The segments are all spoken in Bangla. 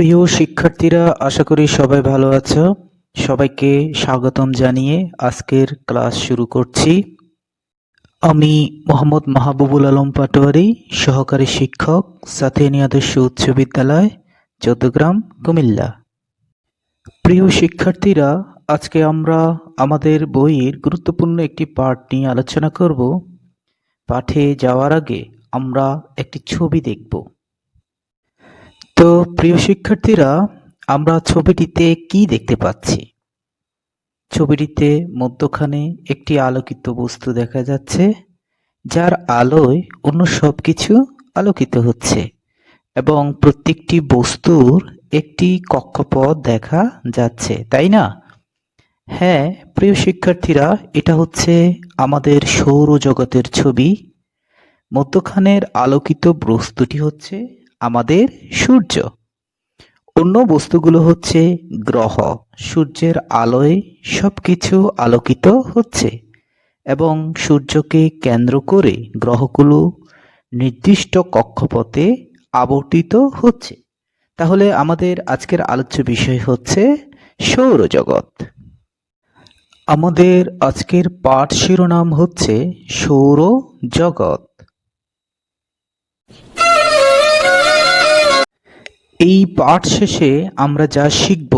প্রিয় শিক্ষার্থীরা, আশা করি সবাই ভালো আছো। সবাইকে স্বাগতম জানিয়ে আজকের ক্লাস শুরু করছি। আমি মোহাম্মদ মাহবুবুল আলম পাটোয়ারি, সহকারী শিক্ষক, সাথিয়ানী আদর্শ উচ্চ বিদ্যালয়, চৌদ্দগ্রাম, কুমিল্লা। প্রিয় শিক্ষার্থীরা, আজকে আমরা আমাদের বইয়ের গুরুত্বপূর্ণ একটি পাঠ নিয়ে আলোচনা করব। পাঠে যাওয়ার আগে আমরা একটি ছবি দেখব। তো প্রিয় শিক্ষার্থীরা, আমরা ছবিটিতে কি দেখতে পাচ্ছি? ছবিটিতে মধ্যখানে একটি আলোকিত বস্তু দেখা যাচ্ছে, যার আলোয় অন্য সবকিছু আলোকিত হচ্ছে এবং প্রত্যেকটি বস্তুর একটি কক্ষপথ দেখা যাচ্ছে, তাই না? হ্যাঁ প্রিয় শিক্ষার্থীরা, এটা হচ্ছে আমাদের সৌরজগতের ছবি। মধ্যখানের আলোকিত বস্তুটি হচ্ছে আমাদের সূর্য। অন্য বস্তুগুলো হচ্ছে গ্রহ। সূর্যের আলোয় সবকিছু আলোকিত হচ্ছে এবং সূর্যকে কেন্দ্র করে গ্রহগুলো নির্দিষ্ট কক্ষপথে আবর্তিত হচ্ছে। তাহলে আমাদের আজকের আলোচ্য বিষয় হচ্ছে সৌরজগৎ। আমাদের আজকের পাঠ শিরোনাম হচ্ছে সৌরজগৎ। এই পাঠ শেষে আমরা যা শিখব,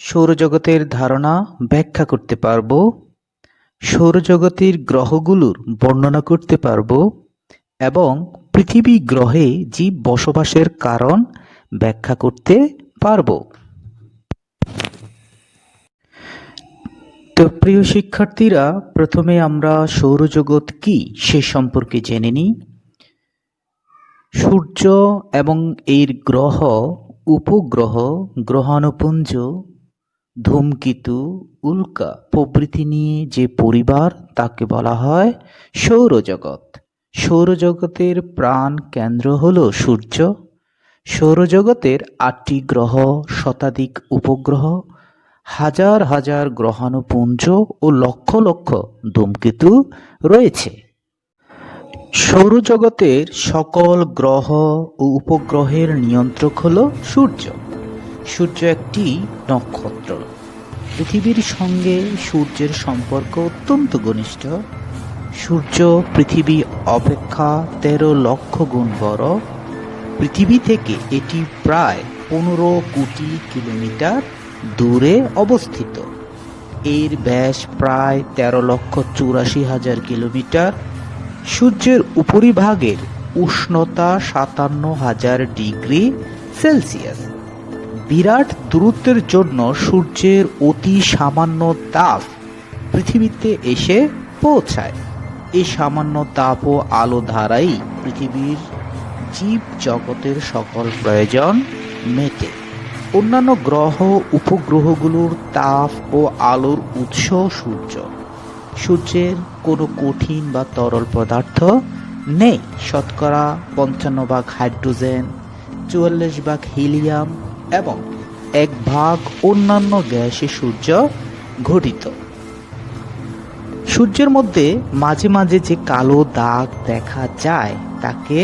সৌরজগতের ধারণা ব্যাখ্যা করতে পারব, সৌরজগতের গ্রহগুলোর বর্ণনা করতে পারব এবং পৃথিবী গ্রহে জীব বসবাসের কারণ ব্যাখ্যা করতে পারব। তো প্রিয় শিক্ষার্থীরা, প্রথমে আমরা সৌরজগৎ কি সে সম্পর্কে জেনে নিই। সূর্য এবং এর গ্রহ, উপগ্রহ, গ্রহাণুপুঞ্জ, ধূমকেতু, উল্কা প্রভৃতি নিয়ে যে পরিবার, তাকে বলা হয় সৌরজগৎ। সৌরজগতের প্রাণ কেন্দ্র হল সূর্য। সৌরজগতের ৮টি গ্রহ, শতাধিক উপগ্রহ, হাজার হাজার গ্রহাণুপুঞ্জ ও লক্ষ লক্ষ ধূমকেতু রয়েছে। সৌরজগতের সকল গ্রহ ও উপগ্রহের নিয়ন্ত্রক হল সূর্য। সূর্য একটি নক্ষত্র। পৃথিবীর সঙ্গে সূর্যের সম্পর্ক অত্যন্ত ঘনিষ্ঠ। সূর্য পৃথিবী অপেক্ষা ১৩ লক্ষ গুণ বড়। পৃথিবী থেকে এটি প্রায় ১৫ কোটি কিলোমিটার দূরে অবস্থিত। এর ব্যাস প্রায় ১৩,৮৪,০০০ কিলোমিটার। সূর্যের উপরিভাগের উষ্ণতা ৫৭,০০০ ডিগ্রি সেলসিয়াস। বিরাট দূরত্বের জন্য সূর্যের অতি সামান্য তাপ পৃথিবীতে এসে পৌঁছায়। এই সামান্য তাপ ও আলো দ্বারাই পৃথিবীর জীব জগতের সকল প্রয়োজন মেটে। অন্যান্য গ্রহ উপগ্রহগুলোর তাপ ও আলোর উৎস সূর্য। সূর্যের কোনো কঠিন বা তরল পদার্থ নেই। শতকরা ৫৫ হাইড্রোজেন, ৪৪ হিলিয়াম এবং ১ অন্যান্য গ্যাসে সূর্য গঠিত। সূর্যের মধ্যে মাঝে মাঝে যে কালো দাগ দেখা যায়, তাকে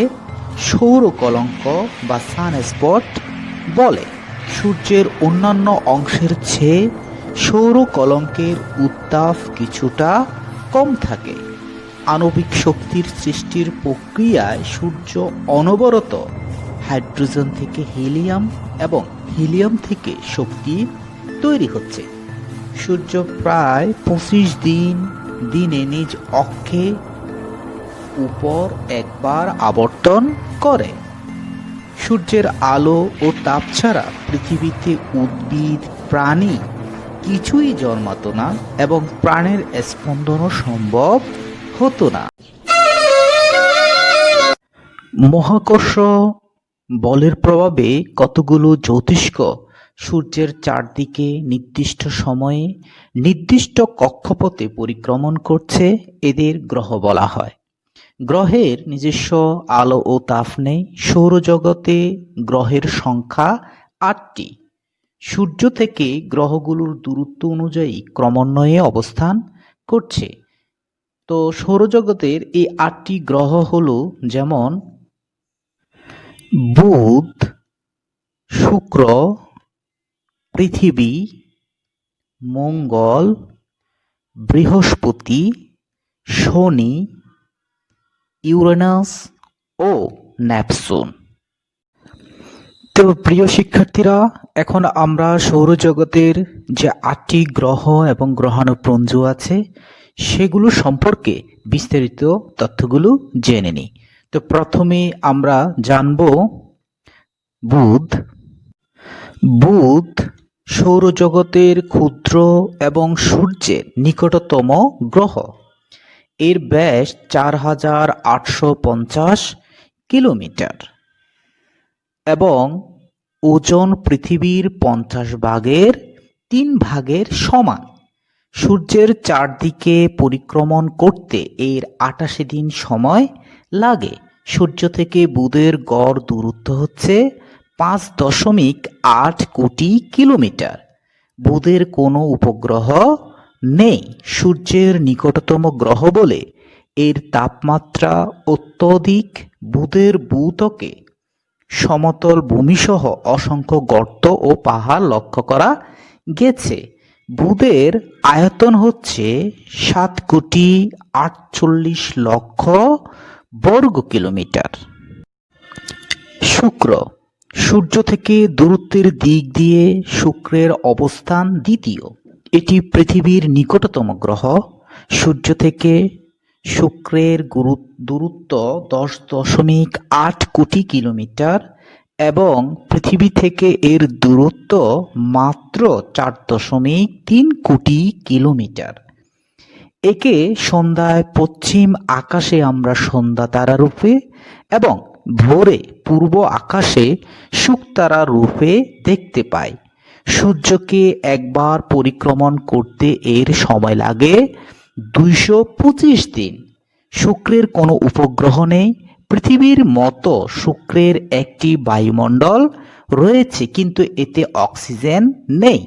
সৌর কলঙ্ক বা সানস্পট বলে। সূর্যের অন্যান্য অংশের চেয়ে সৌর কলঙ্কের উত্তাপ কিছুটা কম থাকে। আণবিক শক্তির সৃষ্টির প্রক্রিয়ায় সূর্য অনবরত হাইড্রোজেন থেকে হিলিয়াম এবং হিলিয়াম থেকে শক্তি তৈরি হচ্ছে। সূর্য প্রায় ২৫ দিনে নিজ অক্ষে উপর একবার আবর্তন করে। সূর্যের আলো ও তাপ ছাড়া পৃথিবীতে উদ্ভিদ, প্রাণী কিছুই জন্মাতো না এবং প্রাণের স্পন্দনও সম্ভব হতো না। মহাকর্ষ বলের প্রভাবে কতগুলো জ্যোতিষ্ক সূর্যের চারদিকে নির্দিষ্ট সময়ে নির্দিষ্ট কক্ষপথে পরিক্রমণ করছে, এদের গ্রহ বলা হয়। গ্রহের নিজস্ব আলো ও তাপ নেই। সৌরজগতে গ্রহের সংখ্যা ৮টি। সূর্য থেকে গ্রহগুলোর দূরত্ব অনুযায়ী ক্রমান্বয়ে অবস্থান করছে। তো সৌরজগতের এই ৮টি গ্রহ হলো যেমন বুধ, শুক্র, পৃথিবী, মঙ্গল, বৃহস্পতি, শনি, ইউরেনাস ও নেপচুন। তো প্রিয় শিক্ষার্থীরা, এখন আমরা সৌরজগতের যে ৮টি গ্রহ এবং গ্রহাণুপুঞ্জ আছে সেগুলো সম্পর্কে বিস্তারিত তথ্যগুলো জেনে নিই। তো প্রথমে আমরা জানব বুধ। বুধ সৌরজগতের ক্ষুদ্র এবং সূর্যের নিকটতম গ্রহ। এর ব্যাস ৪,৮৫০ কিলোমিটার এবং ওজন পৃথিবীর ৩/৫ সমান। সূর্যের চারদিকে পরিক্রমণ করতে এর ৮৮ দিন সময় লাগে। সূর্য থেকে বুধের গড় দূরত্ব হচ্ছে ৫.৮ কোটি কিলোমিটার। বুধের কোনো উপগ্রহ নেই। সূর্যের নিকটতম গ্রহ বলে এর তাপমাত্রা অত্যধিক। বুধের ভূত্বকে সমতল ভূমিসহ অসংখ্য গর্ত ও পাহাড় লক্ষ্য করা গেছে। বুধের আয়তন হচ্ছে ৭,৪৮,০০,০০০ বর্গ কিলোমিটার। শুক্র। সূর্য থেকে দূরত্বের দিক দিয়ে শুক্রের অবস্থান দ্বিতীয়। এটি পৃথিবীর নিকটতম গ্রহ। সূর্য থেকে শুক্রের দূরত্ব ১০.৮ কোটি কিলোমিটার এবং পৃথিবী থেকে এর দূরত্ব মাত্র ৪.৩ কোটি কিলোমিটার। একে সন্ধ্যায় পশ্চিম আকাশে আমরা সন্ধ্যা তারা রূপে এবং ভোরে পূর্ব আকাশে শুকতারা রূপে দেখতে পাই। সূর্যকে একবার পরিক্রমণ করতে এর সময় লাগে ২২৫ দিন। শুক্রের কোনো উপগ্রহ নেই। পৃথিবীর মতো শুক্রের একটি বায়ুমণ্ডল রয়েছে, কিন্তু এতে অক্সিজেন নেই।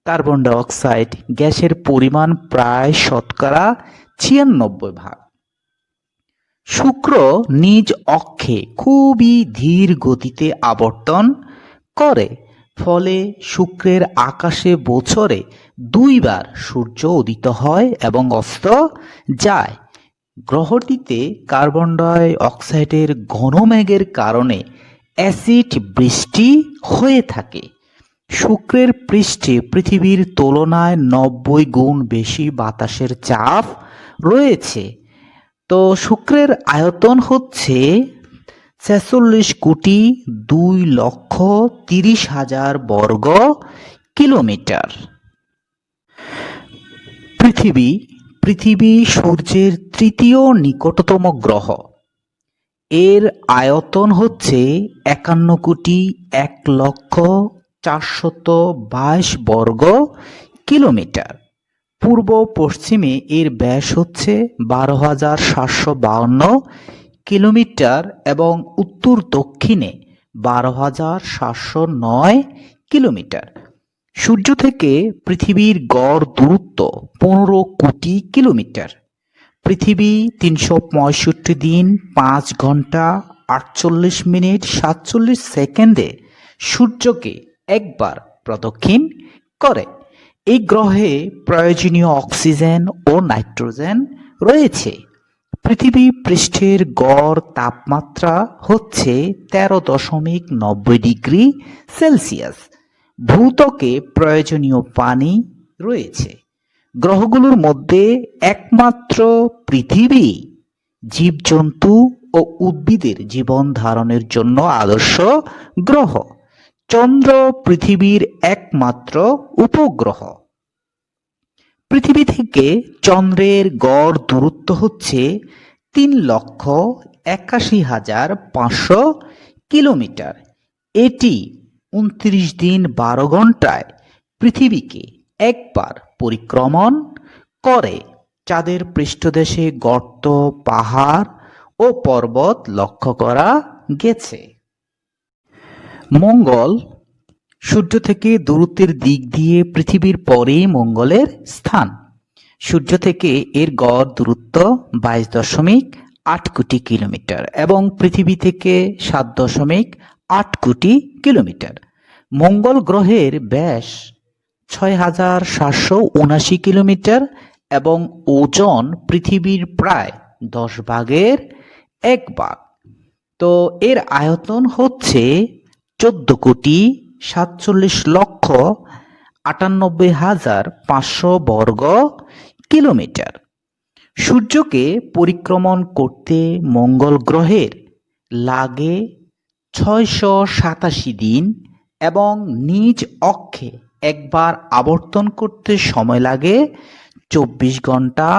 কার্বন ডাই অক্সাইড গ্যাসের পরিমাণ প্রায় ৯৬%। শুক্র নিজ অক্ষে খুবই ধীর গতিতে আবর্তন করে, ফলে শুক্রের আকাশে বছরে ২ বার সূর্য উদিত হয় এবং অস্ত যায়। গ্রহটিতে কার্বন ডাই অক্সাইডের ঘন মেঘের কারণে অ্যাসিড বৃষ্টি হয়ে থাকে। শুক্রের পৃষ্ঠে পৃথিবীর তুলনায় ৯০ গুণ বেশি বাতাসের চাপ রয়েছে। তো শুক্রের আয়তন হচ্ছে ৪৬,২,৩০,০০০ বর্গ কিলোমিটার। পৃথিবী। পৃথিবী সূর্যের তৃতীয় নিকটতম গ্রহ। এর আয়তন হচ্ছে ৫১,০১,৪২২ বর্গ কিলোমিটার। পূর্ব পশ্চিমে এর ব্যাস হচ্ছে ১২,৭৫২ কিলোমিটার এবং উত্তর দক্ষিণে ১২,৭০৯ কিলোমিটার। সূর্য থেকে পৃথিবীর গড় দূরত্ব ১৫ কোটি কিলোমিটার। পৃথিবী ৩৬৫ দিন ৫ ঘন্টা ৪৮ মিনিট ৪৭ সেকেন্ডে সূর্যকে একবার প্রদক্ষিণ করে। এই গ্রহে প্রয়োজনীয় অক্সিজেন ও নাইট্রোজেন রয়েছে। পৃথিবী পৃষ্ঠের গড় তাপমাত্রা হচ্ছে ১৩.৯০ ডিগ্রি সেলসিয়াস। ভূত্বকে প্রয়োজনীয় পানি রয়েছে। গ্রহগুলোর মধ্যে একমাত্র পৃথিবী জীবজন্তু ও উদ্ভিদের জীবন ধারণের জন্য আদর্শ গ্রহ। চন্দ্র পৃথিবীর একমাত্র উপগ্রহ। পৃথিবী থেকে চন্দ্রের গড় দূরত্ব হচ্ছে ৩,৮১,৫০০ কিলোমিটার। এটি ২৯ দিন ১২ ঘন্টায় পৃথিবীকে একবার পরিক্রমণ করে। চাঁদের পৃষ্ঠদেশে গর্ত, পাহাড় ও পর্বত লক্ষ্য করা গেছে। মঙ্গল। সূর্য থেকে দূরত্বের দিক দিয়ে পৃথিবীর পরেই মঙ্গলের স্থান। সূর্য থেকে এর গড় দূরত্ব ২২.৮ কোটি কিলোমিটার এবং পৃথিবী থেকে ৭.৮ কোটি কিলোমিটার। মঙ্গল গ্রহের ব্যাস ৬,৭৭৯ কিলোমিটার এবং ওজন পৃথিবীর প্রায় ১০ ভাগের ১ ভাগ। তো এর আয়তন হচ্ছে ১৪,৯৮,৫০০ বর্গ কিলোমিটার। সূর্যকে পরিক্রমণ করতে মঙ্গল গ্রহের লাগে ৬৮৭ দিন এবং নিজ অক্ষে একবার আবর্তন করতে সময় লাগে ২৪ ঘন্টা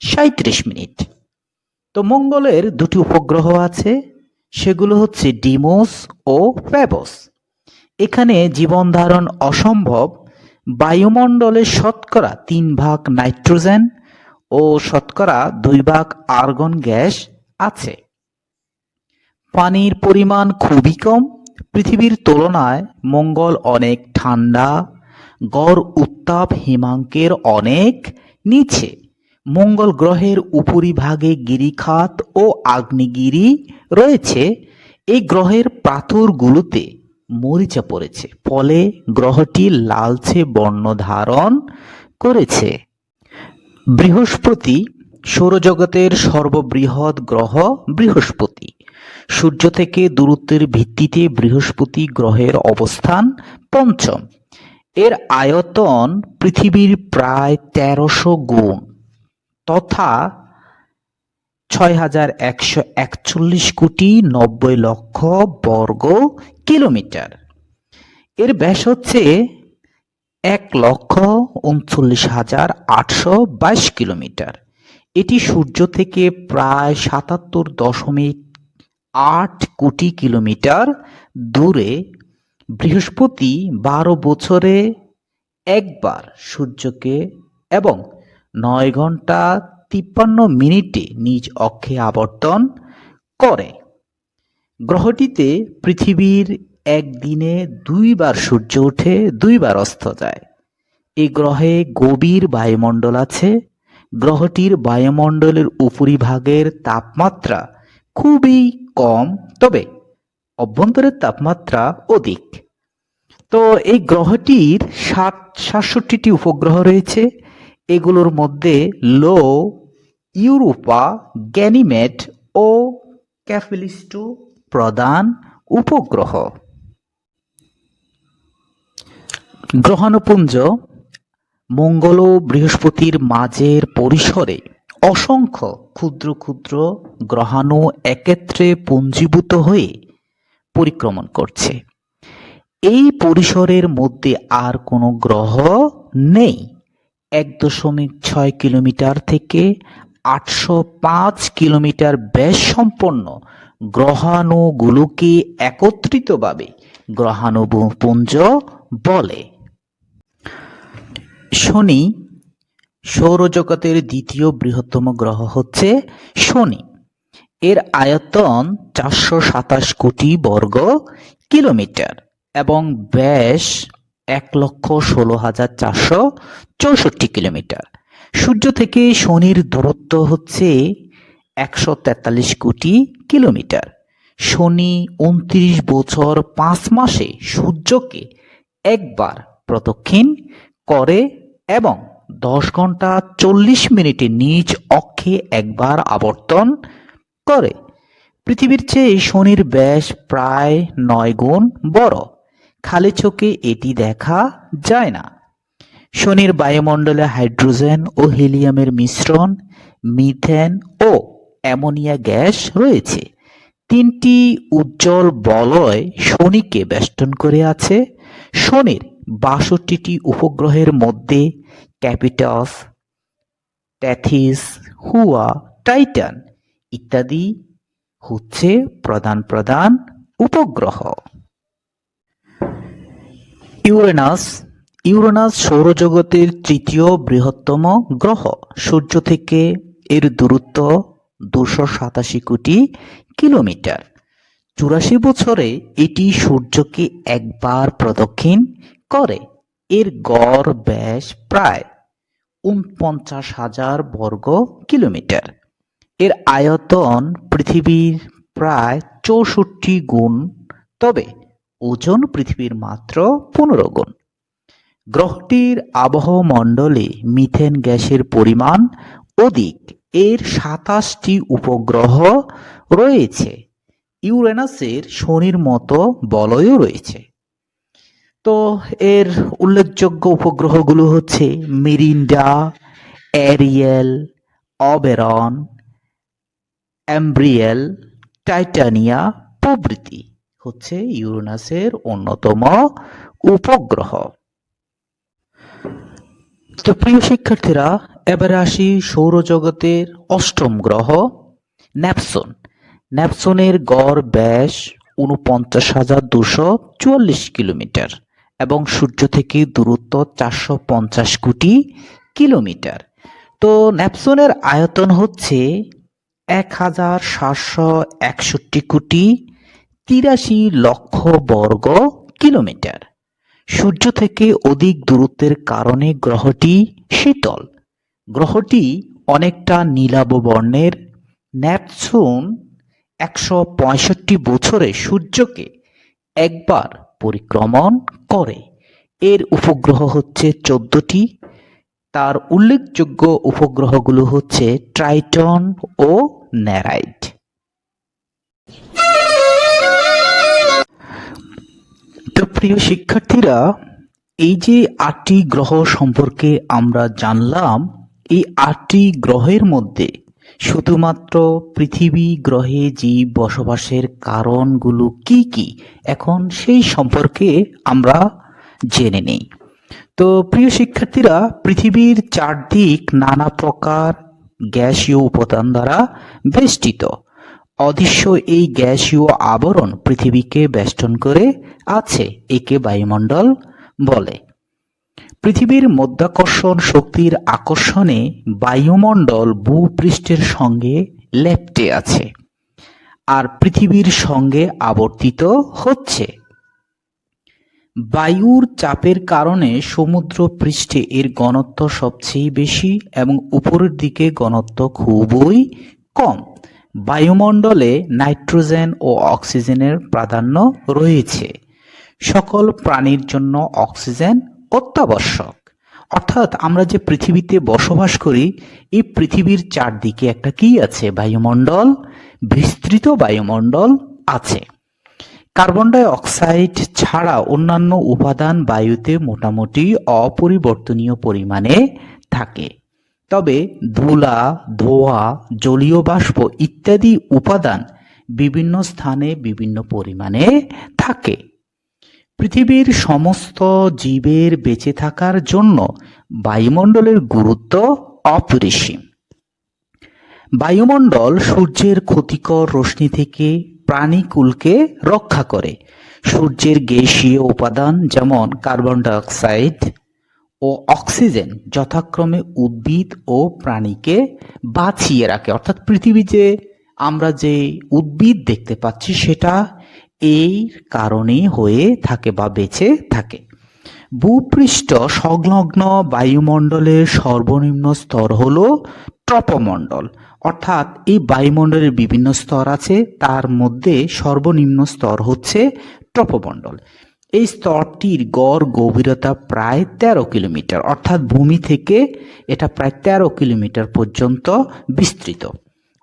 ৩৭ মিনিট। তো মঙ্গলের দুটি উপগ্রহ আছে, সেগুলো হচ্ছে ডিমোস ও ফেবস। এখানে জীবন ধারণ অসম্ভব। বায়ুমণ্ডলে শতকরা ৩ ভাগ নাইট্রোজেন ও শতকরা ২ ভাগ আর্গন গ্যাস আছে। পানির পরিমাণ খুবই কম। পৃথিবীর তুলনায় মঙ্গল অনেক ঠান্ডা, গড় উত্তাপ হিমাঙ্কের অনেক নিচে। মঙ্গল গ্রহের উপরিভাগে গিরিখাত ও আগ্নেয়গিরি রয়েছে। এই গ্রহের পাথরগুলোতে মরিচা পড়েছে, ফলে গ্রহটি লালচে বর্ণ ধারণ করেছে। বৃহস্পতি সৌরজগতের সর্ববৃহৎ গ্রহ বৃহস্পতি। সূর্য থেকে দূরত্বের ভিত্তিতে বৃহস্পতি গ্রহের অবস্থান পঞ্চম। এর আয়তন পৃথিবীর প্রায় ১৩০০ গুণ তথা ৬,১৪১,৯০,০০,০০০ বর্গ কিলোমিটার। এর ব্যাস হচ্ছে ১,৩৯,৮২২ কিলোমিটার। এটি সূর্য থেকে প্রায় ৭৭.৮ কিলোমিটার দূরে। বৃহস্পতি ১২ বছরে একবার সূর্যকে এবং ৯ ঘন্টা ৫৩ মিনিটে নিজ অক্ষে আবর্তন করে। গ্রহটিতে পৃথিবীর একদিনে ২ বার সূর্য ওঠে, ২ বার অস্ত যায়। এই গ্রহে গভীর বায়ুমণ্ডল আছে। গ্রহটির বায়ুমণ্ডলের উপরিভাগের তাপমাত্রা খুবই কম, তবে অভ্যন্তরের তাপমাত্রা অধিক। তো এই গ্রহটির ৬৭টি উপগ্রহ রয়েছে। এগুলোর মধ্যে লো, ইউরোপা, গ্যানিমেড ও ক্যালিস্টো প্রধান উপগ্রহ। গ্রহাণুপুঞ্জ। মঙ্গল ও বৃহস্পতির মাঝের পরিসরে অসংখ্য ক্ষুদ্র ক্ষুদ্র গ্রহাণু একত্রে পুঞ্জীভূত হয়ে পরিক্রমণ করছে। এই পরিসরের মধ্যে আর কোনো গ্রহ নেই। ১.৬ কিলোমিটার থেকে ৮০৫ কিলোমিটার ব্যাস সম্পন্ন গ্রহাণুগুলোকে একত্রিতভাবে গ্রহাণুপুঞ্জ বলে। শনি সৌরজগতের দ্বিতীয় বৃহত্তম গ্রহ হচ্ছে শনি। এর আয়তন ৪২৭ কোটি বর্গ কিলোমিটার এবং ব্যাস ১,১৬,৪৬৪ কিলোমিটার। সূর্য থেকে শনির দূরত্ব হচ্ছে ১৪৩ কোটি কিলোমিটার। শনি ২৯ বছর ৫ মাসে সূর্যকে একবার প্রদক্ষিণ করে এবং ১০ ঘন্টা ৪০ মিনিটে নিজ অক্ষে একবার আবর্তন করে। পৃথিবীর চেয়ে শনির ব্যাস প্রায় ৯ গুণ বড়। খালি চোখে এটি দেখা যায় না। শনির বায়ুমণ্ডলে হাইড্রোজেন ও হিলিয়ামের মিশ্রণ, মিথেন ও অ্যামোনিয়া গ্যাস রয়েছে। ৩টি উজ্জ্বল বলয় শনিকে বেষ্টন করে আছে। শনির ৬২টি উপগ্রহের মধ্যে ক্যাপিটাস, ট্যাথিস, হুয়া, টাইটান ইত্যাদি হচ্ছে প্রধান প্রধান উপগ্রহ। ইউরেনাস। ইউরেনাস সৌরজগতের তৃতীয় বৃহত্তম গ্রহ। সূর্য থেকে এর দূরত্ব ২৮৭ কোটি কিলোমিটার। ৮৪ বছরে এটি সূর্যকে একবার প্রদক্ষিণ করে। এর গড় ব্যাস প্রায় ৪৯,০০০ বর্গ কিলোমিটার। এর আয়তন পৃথিবীর প্রায় ৬৪ গুণ, তবে ওজন পৃথিবীর মাত্র 15 গুণ। গ্রহটির আবহাওয়া মণ্ডলে মিথেন গ্যাসের পরিমাণ অধিক। এর 27টি উপগ্রহ রয়েছে। ইউরেনাসের শনির মতো বলয়ও রয়েছে। তো এর উল্লেখযোগ্য উপগ্রহগুলো হচ্ছে মিরিন্ডা, এরিয়েল, অবেরন, এমব্রিয়েল, টাইটানিয়া প্রভৃতি হচ্ছে ইউরেনাসের অন্যতম উপগ্রহ। তো প্রিয় শিক্ষার্থীরা, এবারে আসি সৌরজগতের অষ্টম গ্রহ নেপচুন। নেপচুনের গড় ব্যাস ৪৯,২৪৪ কিলোমিটার এবং সূর্য থেকে দূরত্ব ৪৫০ কোটি কিলোমিটার। তো নেপচুনের আয়তন হচ্ছে ১,৭৬১ কোটি ৮৩ লক্ষ বর্গ কিলোমিটার। সূর্য থেকে অধিক দূরত্বের কারণে গ্রহটি শীতল। গ্রহটি অনেকটা নীলাভ বর্ণের। নেপচুন ১৬৫ বছরে সূর্যকে একবার পরিক্রমণ করে। এর উপগ্রহ হচ্ছে ১৪টি। তার উল্লেখযোগ্য উপগ্রহগুলো হচ্ছে ট্রাইটন ও নেরাইড। তো প্রিয় শিক্ষার্থীরা, এই যে ৮টি গ্রহ সম্পর্কে আমরা জানলাম, এই ৮টি গ্রহের মধ্যে শুধুমাত্র পৃথিবী গ্রহে জীব বসবাসের কারণগুলো কি কি, এখন সেই সম্পর্কে আমরা জেনে নেই। তো প্রিয় শিক্ষার্থীরা, পৃথিবীর চারদিক নানা প্রকার গ্যাসীয় উপাদান দ্বারা বেষ্টিত। অদৃশ্য এই গ্যাসীয় আবরণ পৃথিবীকে বেষ্টন করে আছে, একে বায়ুমণ্ডল বলে। পৃথিবীর মাধ্যাকর্ষণ শক্তির আকর্ষণে বায়ুমণ্ডল ভূপৃষ্ঠের সঙ্গে লেপ্টে আছে আর পৃথিবীর সঙ্গে আবর্তিত হচ্ছে। বায়ুর চাপের কারণে সমুদ্র পৃষ্ঠে এর ঘনত্ব সবচেয়ে বেশি এবং উপরের দিকে ঘনত্ব খুবই কম। বায়ুমণ্ডলে নাইট্রোজেন ও অক্সিজেনের প্রাধান্য রয়েছে। সকল প্রাণীর জন্য অক্সিজেন অত্যাবশ্যক। অর্থাৎ আমরা যে পৃথিবীতে বসবাস করি, এই পৃথিবীর চারদিকে একটা কি আছে? বায়ুমণ্ডল, বিস্তৃত বায়ুমণ্ডল আছে। কার্বন ডাই অক্সাইড ছাড়া অন্যান্য উপাদান বায়ুতে মোটামুটি অপরিবর্তনীয় পরিমাণে থাকে। তবে ধুলা, ধোঁয়া, জলীয় বাষ্প ইত্যাদি উপাদান বিভিন্ন স্থানে বিভিন্ন পরিমাণে থাকে। পৃথিবীর সমস্ত জীবের বেঁচে থাকার জন্য বায়ুমণ্ডলের গুরুত্ব অপরিসীম। বায়ুমণ্ডল সূর্যের ক্ষতিকর রশ্মি থেকে প্রাণীকুলকে রক্ষা করে। সূর্যের গ্যাসীয় উপাদান যেমন কার্বন ডাই অক্সাইড ও অক্সিজেন যথাক্রমে উদ্ভিদ ও প্রাণীকে বাঁচিয়ে রাখে। অর্থাৎ পৃথিবী যে আমরা যে উদ্ভিদ দেখতে পাচ্ছি সেটা এই কারণে হয়ে থাকে বা বেঁচে থাকে। ভূপৃষ্ঠ সংলগ্ন বায়ুমণ্ডলের সর্বনিম্ন স্তর হলো ট্রপোমণ্ডল। অর্থাৎ এই বায়ুমণ্ডলের বিভিন্ন স্তর আছে, তার মধ্যে সর্বনিম্ন স্তর হচ্ছে ট্রপোমণ্ডল। এই স্তরটির গড় গভীরতা প্রায় 13 কিলোমিটার। অর্থাৎ ভূমি থেকে এটা প্রায় 13 কিলোমিটার পর্যন্ত বিস্তৃত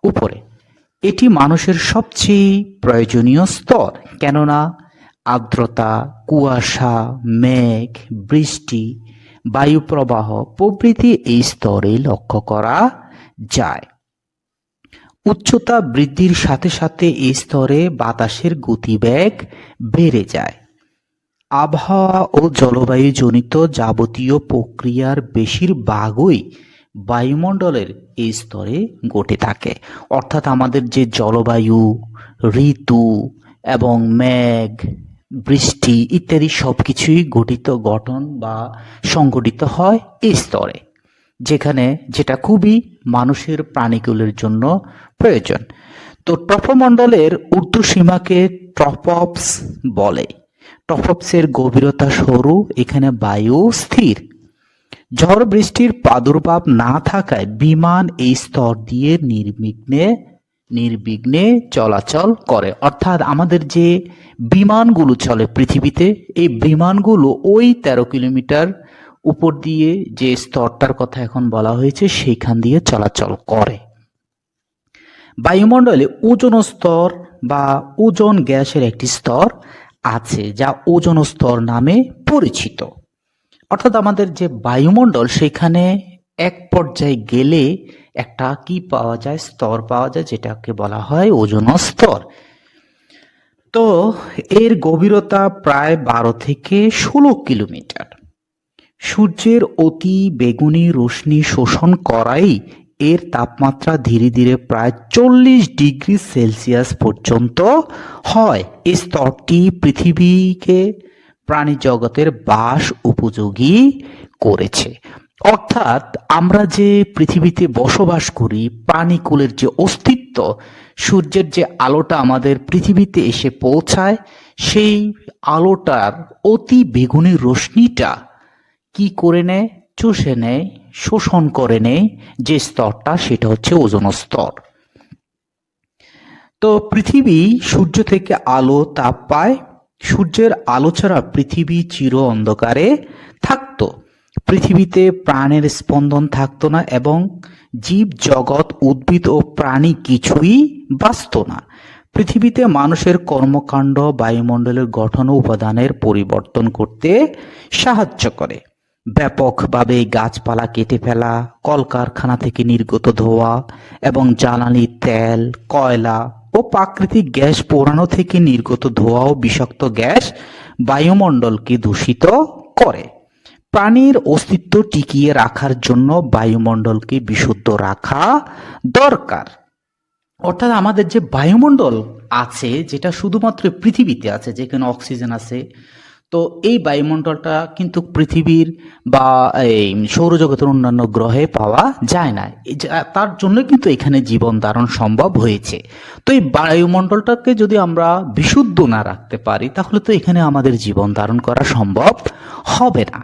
উপরে। এটি মানুষের সবচেয়ে প্রয়োজনীয় স্তর, কেননা আর্দ্রতা, কুয়াশা, মেঘ, বৃষ্টি, বায়ুপ্রবাহ প্রভৃতি এই স্তরে লক্ষ্য করা যায়। উচ্চতা বৃদ্ধির সাথে সাথে এই স্তরে বাতাসের গতিবেগ বেড়ে যায়। আবহাওয়া ও জলবায়ু জনিত যাবতীয় প্রক্রিয়ার বেশিরভাগই বায়ুমণ্ডলের এই স্তরে ঘটে থাকে। অর্থাৎ আমাদের যে জলবায়ু, ঋতু এবং মেঘ, বৃষ্টি ইত্যাদি সবকিছুই গঠন বা সংগঠিত হয় এই স্তরে, যেটা খুবই মানুষের প্রাণীকুলের জন্য প্রয়োজন। তো ট্রপোমণ্ডলের ঊর্ধ্বসীমাকে ট্রপোপস বলে। ট্রপোপসের গভীরতা সরু, এখানে বায়ু স্থির। ঝড় বৃষ্টির প্রাদুর্ভাব না থাকায় বিমান এই স্তর দিয়ে নির্বিঘ্নে নির্বিঘ্নে চলাচল করে। অর্থাৎ আমাদের যে বিমানগুলো চলে পৃথিবীতে, এই বিমানগুলো ওই 13 কিলোমিটার উপর দিয়ে যে স্তরটার কথা এখন বলা হয়েছে সেইখান দিয়ে চলাচল করে। বায়ুমণ্ডলে ওজোন স্তর বা ওজোন গ্যাসের একটি স্তর আছে যা ওজোন স্তর নামে পরিচিত। অর্থাৎ আমাদের যে বায়ুমণ্ডল সেখানে এক পর্যায়ে গেলে একটা কি পাওয়া যায়, স্তর পাওয়া যায়, যেটাকে বলা হয় ওজোন স্তর। তো এর গভীরতা প্রায় 12 থেকে 16 কিলোমিটার। সূর্যের অতি বেগুনি রশ্মি শোষণ করাই এর তাপমাত্রা ধীরে ধীরে প্রায় 40 ডিগ্রি সেলসিয়াস পর্যন্ত হয়। এই স্তরটি পৃথিবীকে প্রাণী জগতের বাস উপযোগী করেছে। অর্থাৎ আমরা যে পৃথিবীতে বসবাস করি, প্রাণীকুলের যে অস্তিত্ব, সূর্যের যে আলোটা আমাদের পৃথিবীতে এসে পৌঁছায়, সেই আলোটার অতি বেগুনি রশ্মিটা কি করে নেয়, চুষে নেয়, শোষণ করে নেয় যে স্তরটা, সেটা হচ্ছে ওজোন স্তর। তো পৃথিবী সূর্য থেকে আলো তাপ পায়। সূর্যের আলো ছাড়া পৃথিবী চির অন্ধকারে থাকতো। পৃথিবীতে প্রাণের স্পন্দন থাকতো না এবং জীব জগৎ, উদ্ভিদ ও প্রাণী কিছুই বাঁচত না। পৃথিবীতে মানুষের কর্মকাণ্ড বায়ুমণ্ডলের গঠন ও উপাদানের পরিবর্তন করতে সাহায্য করে। ব্যাপকভাবে গাছপালা কেটে ফেলা, কলকারখানা থেকে নির্গত ধোঁয়া এবং জ্বালানি তেল, কয়লা ও প্রাকৃতিক গ্যাস পোড়ানো থেকে নির্গত ধোঁয়া ও বিষাক্ত গ্যাস বায়ুমণ্ডলকে দূষিত করে। প্রাণীর অস্তিত্ব টিকিয়ে রাখার জন্য বায়ুমণ্ডলকে বিশুদ্ধ রাখা দরকার। অর্থাৎ আমাদের যে বায়ুমণ্ডল আছে, যেটা শুধুমাত্র পৃথিবীতে আছে, যেখানে অক্সিজেন আছে, তো এই বায়ুমণ্ডলটা কিন্তু পৃথিবীর বা এই সৌরজগতের অন্যান্য গ্রহে পাওয়া যায় না। তার জন্য কিন্তু এখানে জীবন ধারণ সম্ভব হয়েছে। তো এই বায়ুমণ্ডলটাকে যদি আমরা বিশুদ্ধ না রাখতে পারি, তাহলে তো এখানে আমাদের জীবন ধারণ করা সম্ভব হবে না।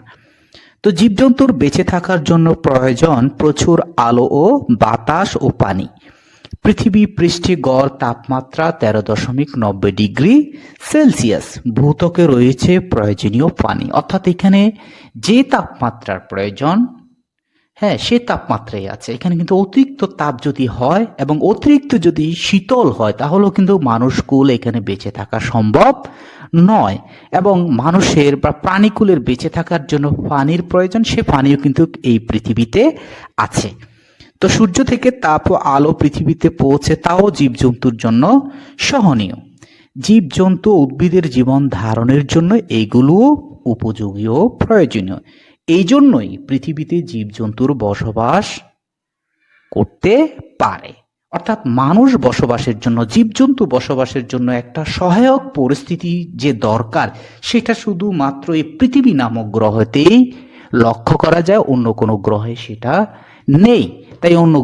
তো জীবজন্তুর বেঁচে থাকার জন্য প্রয়োজন প্রচুর আলো ও বাতাস ও পানি। পৃথিবী পৃষ্ঠে গড় তাপমাত্রা 13.90 ডিগ্রি সেলসিয়াস। ভূত্বকে রয়েছে প্রয়োজনীয় পানি। অর্থাৎ এখানে যে তাপমাত্রার প্রয়োজন, হ্যাঁ, সে তাপমাত্রাই আছে। এখানে কিন্তু অতিরিক্ত তাপ যদি হয় এবং অতিরিক্ত যদি শীতল হয়, তাহলেও কিন্তু মানুষকুল এখানে বেঁচে থাকা সম্ভব নয়। এবং মানুষের বা প্রাণীকুলের বেঁচে থাকার জন্য পানির প্রয়োজন, সে পানিও কিন্তু এই পৃথিবীতে আছে। তো সূর্য থেকে তাপ ও আলো পৃথিবীতে পৌঁছে, তাও জীবজন্তুর জন্য সহনীয়। জীবজন্তু উদ্ভিদের জীবন ধারণের জন্য এগুলো উপযোগী ও প্রয়োজনীয়। এই জন্যই পৃথিবীতে জীবজন্তুর বসবাস করতে পারে। অর্থাৎ মানুষ বসবাসের জন্য, জীবজন্তু বসবাসের জন্য একটা সহায়ক পরিস্থিতি যে দরকার, সেটা শুধুমাত্র এই পৃথিবী নামক গ্রহতেই লক্ষ্য করা যায়। অন্য কোনো গ্রহে সেটা নেই। তাই অন্য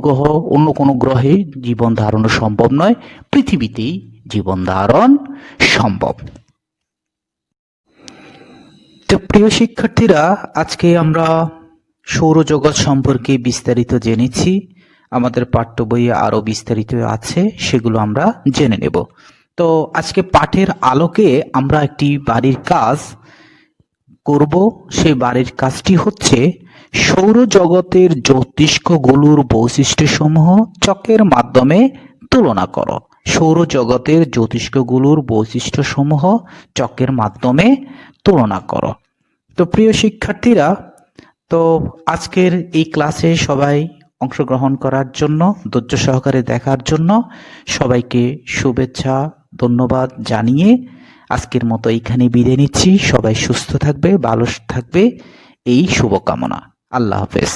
কোনো গ্রহে জীবন ধারণ সম্ভব নয়, পৃথিবীতেই জীবন ধারণ সম্ভব। তো প্রিয় শিক্ষার্থীরা, আজকে আমরা সৌরজগৎ সম্পর্কে বিস্তারিত জেনেছি। আমাদের পাঠ্য বইয়ে আরো বিস্তারিত আছে, সেগুলো আমরা জেনে নেব। তো আজকে পাঠের আলোকে আমরা একটি বাড়ির কাজ করব। সেই বাড়ির কাজটি হচ্ছে সৌরজগতের জ্যোতিষ্কগুলোর বৈশিষ্ট্যসমূহ চকের মাধ্যমে তুলনা করো। সৌরজগতের জ্যোতিষ্কগুলোর বৈশিষ্ট্যসমূহ চকের মাধ্যমে তুলনা করো। তো প্রিয় শিক্ষার্থীরা, তো আজকের এই ক্লাসে সবাই অংশগ্রহণ করার জন্য, ধৈর্য সহকারে দেখার জন্য সবাইকে শুভেচ্ছা, ধন্যবাদ জানিয়ে আজকের মতো এইখানে বিদায় নিচ্ছি। সবাই সুস্থ থাকবে, ভালো থাকবে, এই শুভকামনা। আল্লাহ হাফেজ।